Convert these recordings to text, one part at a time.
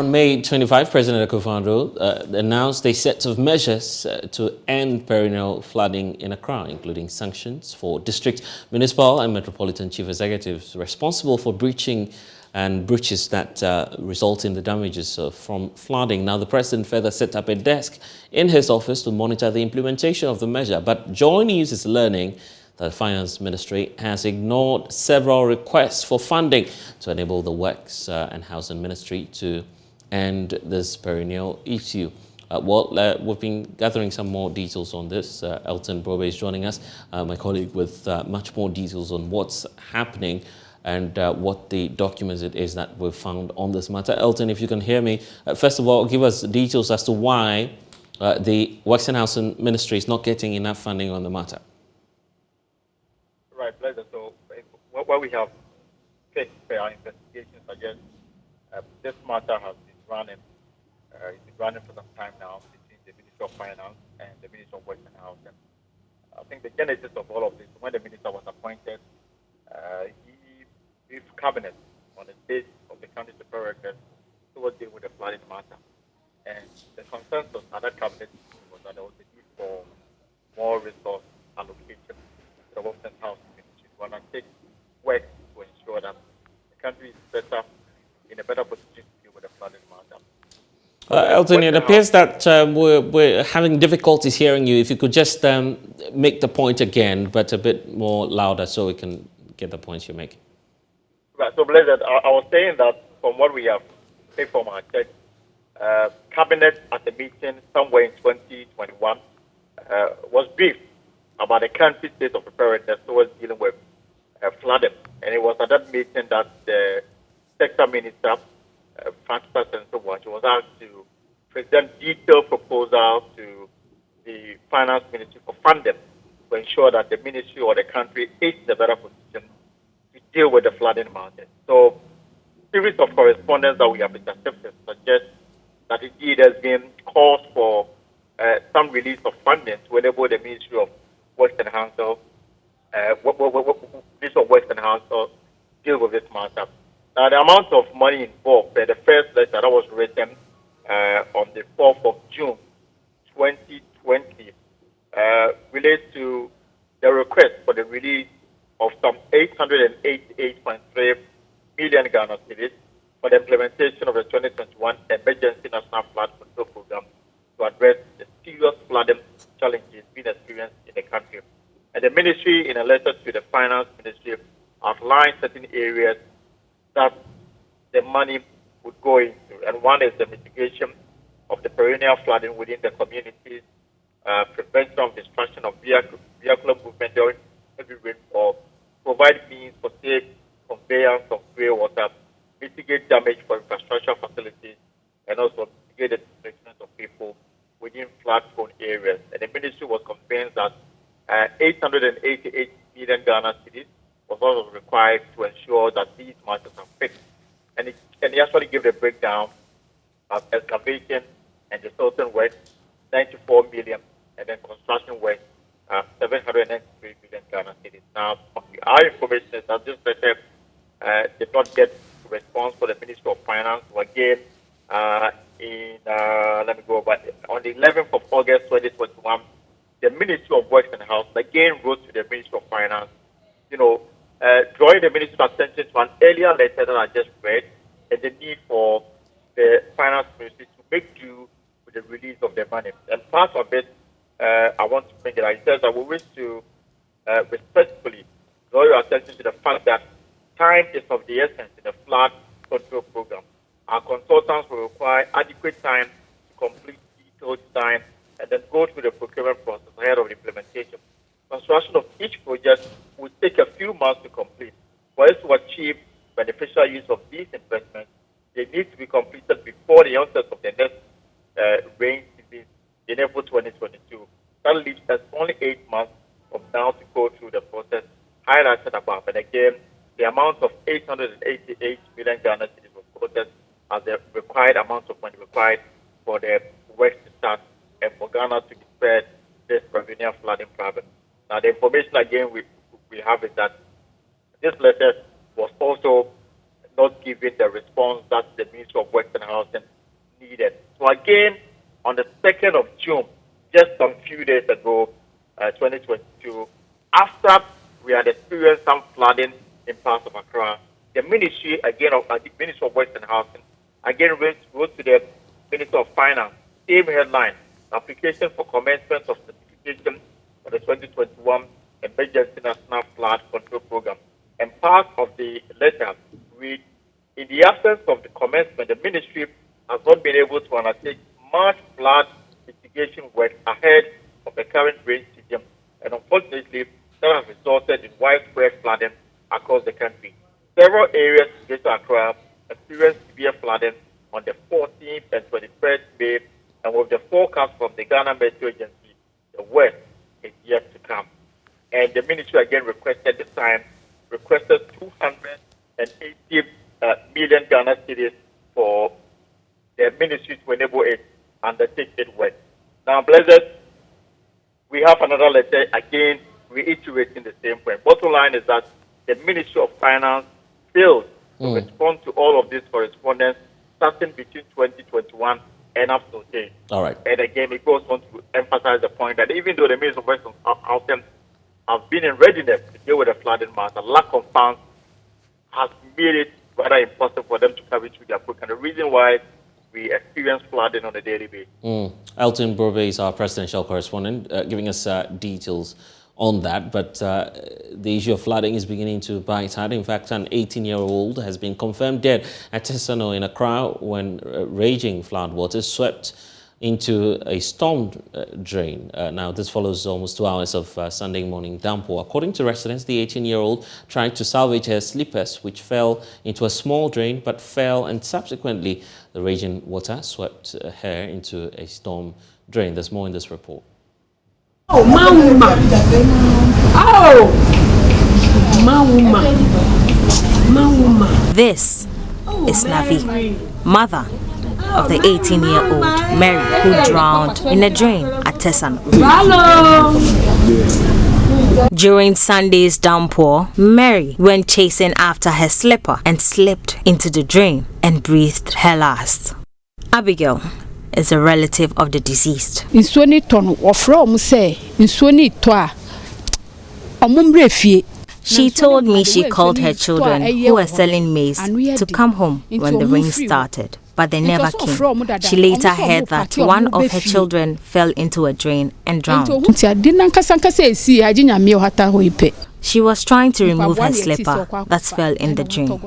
on May 25, President Akufo-Addo announced a set of measures to end perennial flooding in Accra, including sanctions for district, municipal and metropolitan chief executives responsible for breaches that result in the damages from flooding. Now, the president further set up a desk in his office to monitor the implementation of the measure. But Joy News is learning that the Finance Ministry has ignored several requests for funding to enable the Works and Housing Ministry to end this perennial issue. We've been gathering some more details on this. Elton Brobe is joining us, my colleague, with much more details on what's happening and what the documents it is that we've found on this matter. Elton, if you can hear me, first of all, give us details as to why the Works and Housing Ministry is not getting enough funding on the matter. Right, pleasure. So, what we have checked our investigations suggest this matter has been running. It's been running for some time now between the Ministry of Finance and the Ministry of Works and Housing. I think the genesis of all of this, when the minister was appointed, he briefed cabinet on the state of the country's preparedness towards dealing with the flooding matter. And the consensus at that cabinet was that there was a need for more resource allocation to the Works and Housing Ministry to undertake work to ensure that the country is better, in a better position to deal with the flooding matter. Elton, it appears that we're having difficulties hearing you. If you could just make the point again, but a bit more louder so we can get the points you're making. Right, so Blessed, I was saying that from what we have paid from our check, Cabinet at the meeting somewhere in 2021 was briefed about the country's state of preparedness towards dealing with flooding. And it was at that meeting that the sector minister, Francis and so on, she was asked to present detailed proposals to the Finance Ministry for funding to ensure that the ministry or the country is in a better position to deal with the flooding market. So, series of correspondence that we have intercepted suggests that indeed there's been calls for some release of funding to enable the Ministry of Works and Housing, Ministry of Works and Housing deal with this matter. Now, the amount of money involved, the first letter that was written on the 4th of June 2020 relates to the request for the release of some 888.3 million Ghana cedis for the implementation of the 2021 Emergency National Flood Control Program to address the serious flooding challenges being experienced in the country. And the ministry, in a letter to the Finance Ministry, outlined certain areas that the money would go into. And one is the mitigation of the perennial flooding within the communities, prevention of destruction of vehicular movement during heavy rainfall, provide means for safe conveyance of grey water, mitigate damage for infrastructure facilities, and also mitigate the displacement of people within flood-prone areas. And the ministry was convinced that 888 million Ghana cedis was also required to ensure that these matters are fixed. And he actually gave the breakdown of excavation and resulting work, 94 million, and then construction work, 793 million Ghana cedis. Now, our information is that this letter did not get a response for the Ministry of Finance. So again, let me go back. On the 11th of August 2021, the Ministry of Works and Housing again wrote to the Ministry of Finance, drawing the Ministry's attention to an earlier letter that I just read and the need for the Finance Ministry to make do with the release of the money. And part of it, I want to bring it out. It says that we wish to respectfully draw your attention to the fact that time is of the essence in the flood control program. Our consultants will require adequate time to complete detailed design and then go through the procurement process ahead of the implementation. Construction of each project will take a few months to complete. For us to achieve beneficial use of these investments, they need to be completed before the onset of the next rain season in April 2022. That leaves us only 8 months from now to go through the process highlighted above. And again, the amount of 888 million Ghana cedis was quoted as the required amount of money required for the work to start and for Ghana to be spared this perennial flooding problem. Now, the information again we have is that this letter was also not not giving the response that the Ministry of Works and Housing needed. So again, on the 2nd of June, just some few days ago, 2022, after we had experienced some flooding in parts of Accra, the Ministry, again, of the Ministry of Works and Housing, again wrote to the Minister of Finance, same headline, application for commencement of certification for the 2021 Emergency National Flood Control Program. And part of the letter reads, in the absence of the commencement, the Ministry has not been able to undertake much flood mitigation work ahead of the current rain season, and unfortunately, that has resulted in widespread flooding across the country. Several areas in Greater Accra experienced severe flooding on the 14th and 21st May, and with the forecast from the Ghana Meteo Agency, the worst is yet to come. And the Ministry again requested 280 million Ghana cedis for the Ministry to enable it undertake its work. Now, blessed, we have another letter again reiterating the same point. Bottom line is that the Ministry of Finance failed to respond to all of this correspondence starting between 2021 and up to date. All right. And again, it goes on to emphasize the point that even though the Ministry of Works and Housing have been in readiness to deal with the flooding matter, lack of funds has made it rather impossible for them to carry through their work. And the reason why we experience flooding on a daily basis. Elton Brobe is our presidential correspondent, giving us details on that. But the issue of flooding is beginning to bite hard. In fact, an 18-year-old has been confirmed dead at Tesano in Accra when raging floodwaters swept into a storm drain. Now, this follows almost 2 hours of Sunday morning downpour. According to residents, the 18-year-old tried to salvage her slippers, which fell into a small drain, but fell, and subsequently the raging water swept her into a storm drain. There's more in this report. Oh, Mama! Oh! Mama! This is Navi, mother of the 18-year-old Mary, who drowned in a drain at Tesano. During Sunday's downpour, Mary went chasing after her slipper and slipped into the drain and breathed her last. Abigail is a relative of the deceased. She told me she called her children who were selling maize to come home when the rain started, but they never came. She later heard that one of her children fell into a drain and drowned. She was trying to remove her slipper that fell in the drain.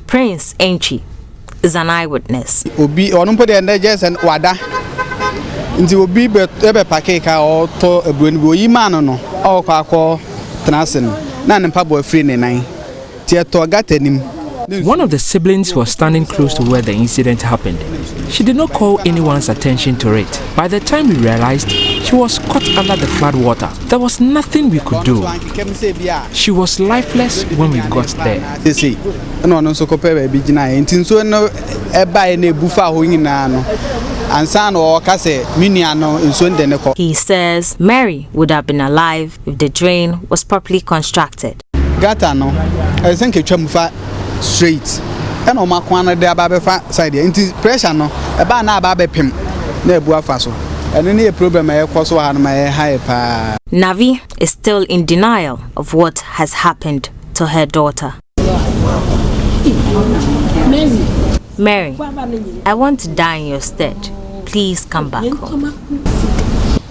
Prince Enchi is an eyewitness. One of the siblings was standing close to where the incident happened. She did not call anyone's attention to it. By the time we realized, she was caught under the flood water. There was nothing we could do. She was lifeless when we got there. He says Mary would have been alive if the drain was properly constructed. Straight and on my corner there side into pressure no about na ba bepem na ebuafa so and any problem I cause one my high pa. Navi is still in denial of what has happened to her daughter. Mary, I want to die in your stead. Please come back home.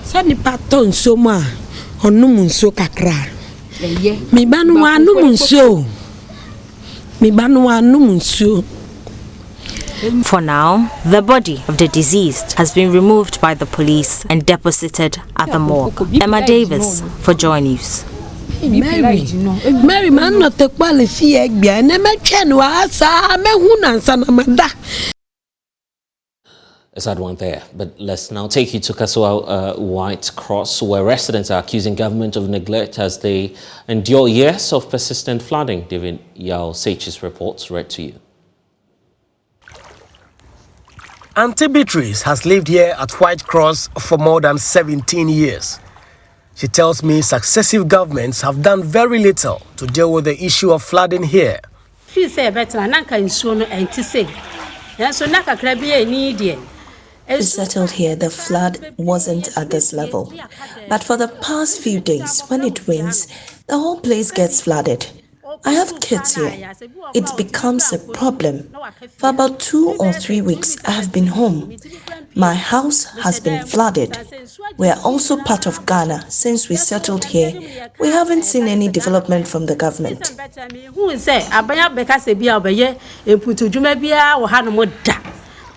Sani paton so ma onum nso kakra. Mi banu anum nso. For now, the body of the deceased has been removed by the police and deposited at the morgue. Emma Davis for Joy News. Mary man not the quality egg be and me chen wa sa me hu nansa na mada. A sad one there, but let's now take you to Kasua White Cross, where residents are accusing government of neglect as they endure years of persistent flooding. David Yao Seich's reports read to you. Auntie Beatrice has lived here at White Cross for more than 17 years. She tells me successive governments have done very little to deal with the issue of flooding here. We settled here, the flood wasn't at this level. But for the past few days, when it rains, the whole place gets flooded. I have kids here. It becomes a problem. For about 2 or 3 weeks, I have been home. My house has been flooded. We are also part of Ghana. Since we settled here, we haven't seen any development from the government.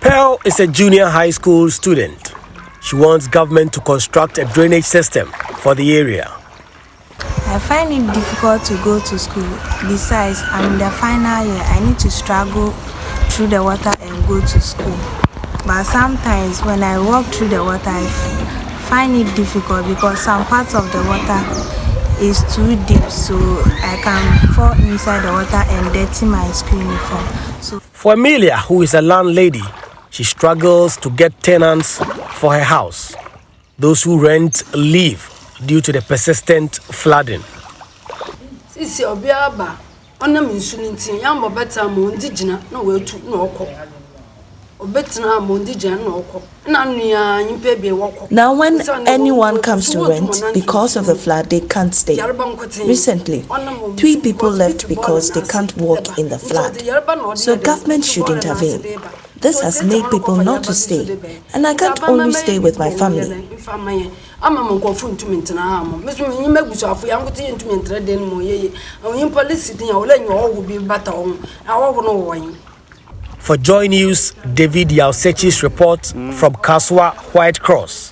Pearl is a junior high school student. She wants government to construct a drainage system for the area. I find it difficult to go to school. Besides, I'm in the final year. I need to struggle through the water and go to school. But sometimes when I walk through the water, I find it difficult because some parts of the water is too deep, so I can fall inside the water and dirty my school uniform. For Amelia, who is a landlady, she struggles to get tenants for her house. Those who rent leave due to the persistent flooding. Now when anyone comes to rent, because of the flood, they can't stay. Recently, 3 people left because they can't walk in the flood. So government should intervene. This has made people not to stay, and I can't only stay with my family. For Joy News, David Yausechi's report from Kaswa, White Cross.